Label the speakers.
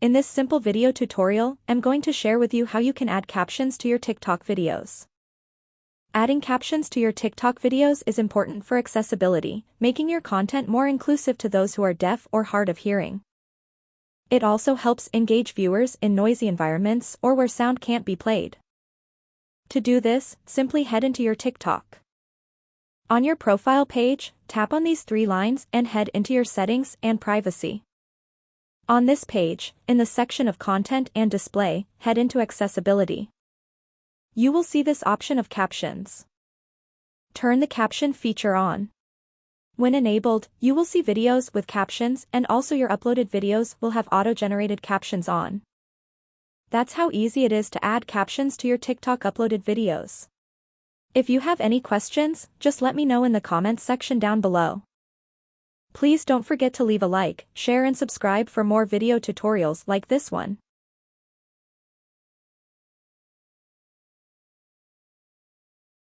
Speaker 1: In this simple video tutorial, I'm going to share with you how you can add captions to your TikTok videos. Adding captions to your TikTok videos is important for accessibility, making your content more inclusive to those who are deaf or hard of hearing. It also helps engage viewers in noisy environments or where sound can't be played. To do this, simply head into your TikTok. On your profile page, tap on these 3 lines and head into your settings and privacy. On this page, in the section of Content and Display, head into Accessibility. You will see this option of Captions. Turn the caption feature on. When enabled, you will see videos with captions and also your uploaded videos will have auto-generated captions on. That's how easy it is to add captions to your TikTok uploaded videos. If you have any questions, just let me know in the comments section down below. Please don't forget to leave a like, share and subscribe for more video tutorials like this one.